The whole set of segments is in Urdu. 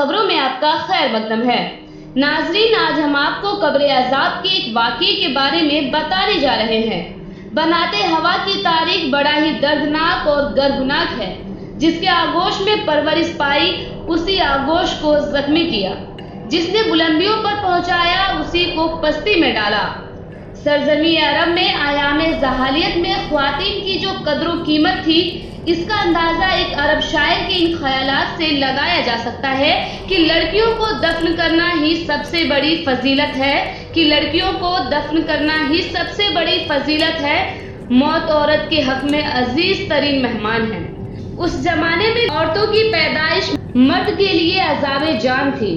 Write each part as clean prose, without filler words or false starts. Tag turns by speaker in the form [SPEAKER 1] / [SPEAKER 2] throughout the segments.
[SPEAKER 1] خبروں میں آپ کا خیر مقدم ہے۔ ناظرین، آج ہم آپ کو قبر عذاب کے ایک واقعے کے بارے میں بتانے جا رہے ہیں۔ بناتے ہوا کی تاریخ بڑا ہی دردناک اور گردناک ہے۔ جس کے آغوش میں پرورش پائی، اسی آغوش کو زخمی کیا۔ جس نے بلندیوں پر پہنچایا، اسی کو پستی میں ڈالا۔ سرزمین عرب میں ایام جاہلیت میں خواتین کی جو قدر و قیمت تھی، اس کا اندازہ ایک عرب شاعر کے ان خیالات سے لگایا جا سکتا ہے کہ لڑکیوں کو دفن کرنا ہی سب سے بڑی فضیلت ہے موت عورت کے حق میں عزیز ترین مہمان ہے۔ اس زمانے میں عورتوں کی پیدائش مرد کے لیے عذاب جان تھی،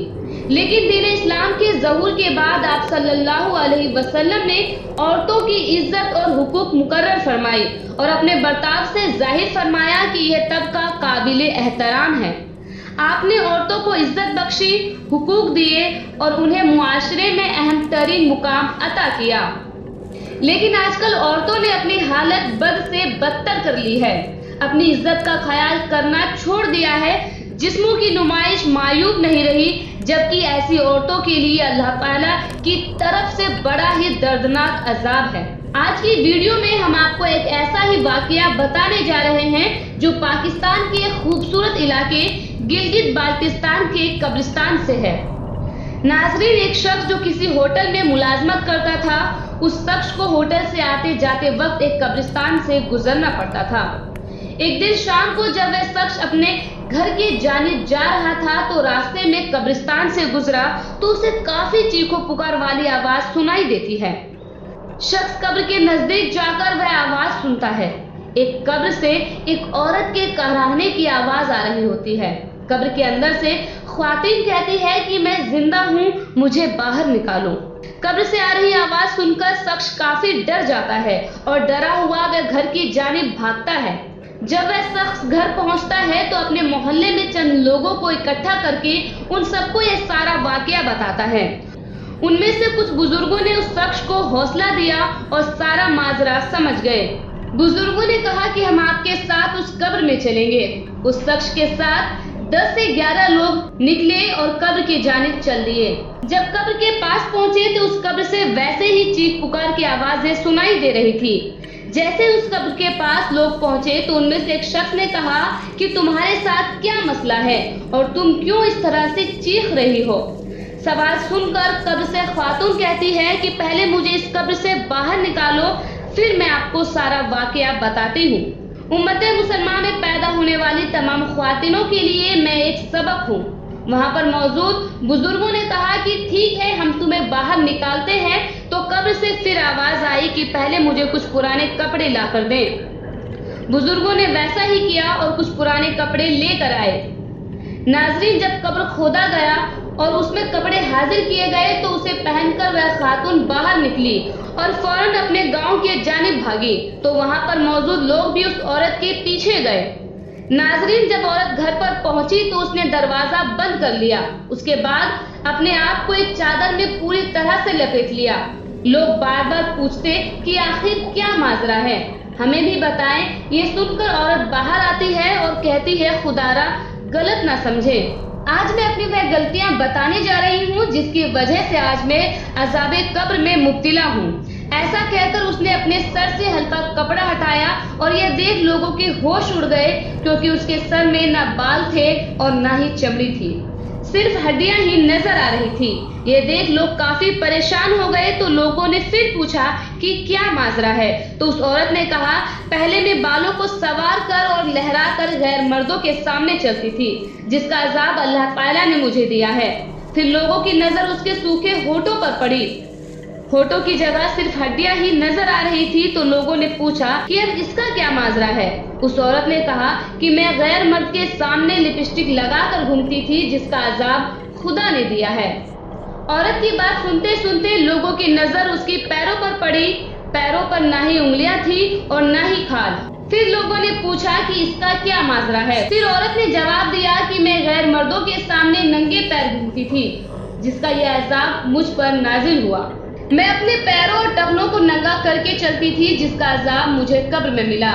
[SPEAKER 1] لیکن دین اسلام کے ظہور کے بعد آپ صلی اللہ علیہ وسلم نے عورتوں کی عزت اور حقوق مقرر فرمائی اور اپنے برتاؤ سے ظاہر فرمایا کہ یہ طبقہ قابل احترام ہے۔ آپ نے عورتوں کو عزت بخشی، حقوق دیے اور انہیں معاشرے میں اہم ترین مقام عطا کیا۔ لیکن آج کل عورتوں نے اپنی حالت بد سے بدتر کر لی ہے، اپنی عزت کا خیال کرنا چھوڑ دیا ہے، جسموں کی نمائش معیوب نہیں رہی، جبکہ ایسی عورتوں کے لیے اللہ تعالیٰ کی طرف سے بڑا ہی دردناک عذاب ہے۔ آج کی ویڈیو میں ہم آپ کو ایک ایسا ہی واقعہ بتانے جا رہے ہیں جو پاکستان کے خوبصورت علاقے گلگت بالتستان کے قبرستان سے ہے۔ ناظرین، ایک شخص جو کسی ہوٹل میں ملازمت کرتا تھا، اس شخص کو ہوٹل سے آتے جاتے وقت ایک قبرستان سے گزرنا پڑتا تھا۔ ایک دن شام کو جب وہ شخص اپنے گھر کی جانب جا رہا تھا تو راستے میں قبرستان سے گزرا تو اسے کافی چیخو پکار والی آواز سنائی دیتی ہے۔ شخص قبر کے نزدیک جا کر وہ آواز سنتا ہے۔ ایک قبر سے ایک عورت کے کہرانے کی آواز آ رہی ہوتی ہے۔ قبر کے اندر سے خواتین کہتی ہے کہ میں زندہ ہوں، مجھے باہر نکالو۔ قبر سے آ رہی آواز سن کر شخص کافی ڈر جاتا ہے اور ڈرا ہوا وہ گھر کی جانب بھاگتا ہے۔ جب وہ شخص گھر پہنچتا ہے تو اپنے محلے میں چند لوگوں کو اکٹھا کر کے ان سب کو یہ سارا واقعہ بتاتا ہے۔ ان میں سے کچھ بزرگوں نے اس شخص کو حوصلہ دیا اور سارا ماجرا سمجھ گئے۔ بزرگوں نے کہا کہ ہم آپ کے ساتھ اس قبر میں چلیں گے۔ اس شخص کے ساتھ 10 سے 11 لوگ نکلے اور قبر کی جانب چل دیے۔ جب قبر کے پاس پہنچے تو اس قبر سے ویسے ہی چیخ پکار کی آوازیں سنائی دے رہی تھی۔ جیسے اس قبر کے پاس لوگ پہنچے تو ان میں سے ایک شخص نے کہا کہ تمہارے ساتھ کیا مسئلہ ہے اور تم کیوں اس طرح سے چیخ رہی ہو؟ سوال سن کر قبر سے خاتون کہتی ہے کہ پہلے مجھے اس قبر سے باہر نکالو، پھر میں آپ کو سارا واقعہ بتاتی ہوں۔ امت مسلمہ میں پیدا ہونے والی تمام خواتینوں کے لیے میں ایک سبق ہوں۔ وہاں پر موجود بزرگوں نے کہا کہ ٹھیک ہے، ہم تمہیں باہر نکالتے ہیں۔ تو قبر سے پھر آواز آئی کہ پہلے مجھے کچھ پرانے کپڑے لا کر دیں۔ بزرگوں نے ویسا ہی کیا اور کچھ پرانے کپڑے لے کر آئے۔ ناظرین، جب قبر کھودا گیا اور اس میں کپڑے حاضر کیے گئے تو اسے پہن کر وہ خاتون باہر نکلی اور فوراً اپنے گاؤں کی جانب بھاگی تو وہاں پر موجود لوگ بھی اس عورت کے پیچھے گئے۔ ناظرین، جب عورت گھر پر پہنچی تو اس نے دروازہ بند کر لیا۔ اس کے بعد اپنے آپ کو ایک چادر میں پوری طرح سے لپیٹ لیا۔ لوگ بار بار پوچھتے کہ آخر کیا ماجرا ہے، ہمیں بھی بتائیں۔ یہ سن کر عورت باہر آتی ہے اور کہتی ہے خدا را غلط نہ سمجھے، آج میں اپنی وہ غلطیاں بتانے جا رہی ہوں جس کی وجہ سے آج میں عذاب قبر میں مبتلا ہوں۔ ایسا کہہ کر اس نے اپنے سر سے ہلکا کپڑا ہٹایا اور یہ دیکھ لوگوں کے ہوش اڑ گئے کیونکہ اس کے سر میں نہ بال تھے اور نہ ہی چمڑی تھی، صرف ہڈیاں ہی نظر آ رہی تھی۔ یہ دیکھ لوگ کافی پریشان ہو گئے تو لوگوں نے پھر پوچھا کہ کیا ماجرا ہے تو اس عورت نے کہا پہلے میں بالوں کو سوار کر اور لہرا کر غیر مردوں کے سامنے چلتی تھی، جس کا عذاب اللہ تعالیٰ نے مجھے دیا ہے۔ پھر لوگوں کی نظر اس کے سوکھے ہونٹوں پر پڑی، ہونٹوں کی جگہ صرف ہڈیاں ہی نظر آ رہی تھی تو لوگوں نے پوچھا کہ اب اس کا کیا ماجرا ہے۔ اس عورت نے کہا کہ میں غیر مرد کے سامنے لپسٹک لگا کر گھومتی تھی جس کا عذاب خدا نے دیا ہے۔ عورت کی بات سنتے سنتے لوگوں کی نظر اس کی پیروں پر پڑی، پیروں پر نہ ہی انگلیاں تھی اور نہ ہی کھال۔ پھر لوگوں نے پوچھا کہ اس کا کیا ماجرا ہے۔ پھر عورت نے جواب دیا کہ میں غیر مردوں کے سامنے ننگے پیر گھومتی تھی جس کا یہ عذاب مجھ پر نازل ہوا۔ میں اپنے پیروں اور ٹخنوں کو ننگا کر کے چلتی تھی جس کا عذاب مجھے قبر میں ملا۔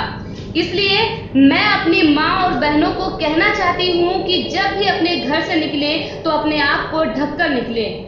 [SPEAKER 1] اس لیے میں اپنی ماں اور بہنوں کو کہنا چاہتی ہوں کہ جب بھی اپنے گھر سے نکلے تو اپنے آپ کو ڈھک کر نکلے،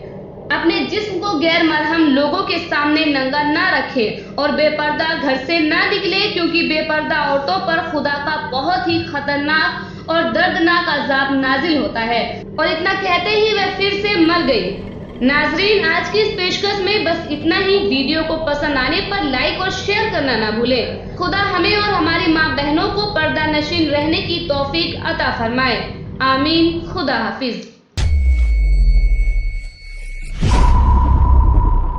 [SPEAKER 1] اپنے جسم کو غیر مرہم لوگوں کے سامنے ننگا نہ رکھے اور بے پردہ گھر سے نہ نکلے، کیونکہ بے پردہ عورتوں پر خدا کا بہت ہی خطرناک اور دردناک عذاب نازل ہوتا ہے۔ اور اتنا کہتے ہی وہ پھر سے مر گئی۔ ناظرین، آج کی اس پیشکش میں بس اتنا ہی۔ ویڈیو کو پسند آنے پر لائک اور شیئر کرنا نہ بھولے۔ خدا ہمیں اور ہماری ماں بہنوں کو پردہ نشین رہنے کی توفیق عطا فرمائے۔ آمین۔ خدا حافظ۔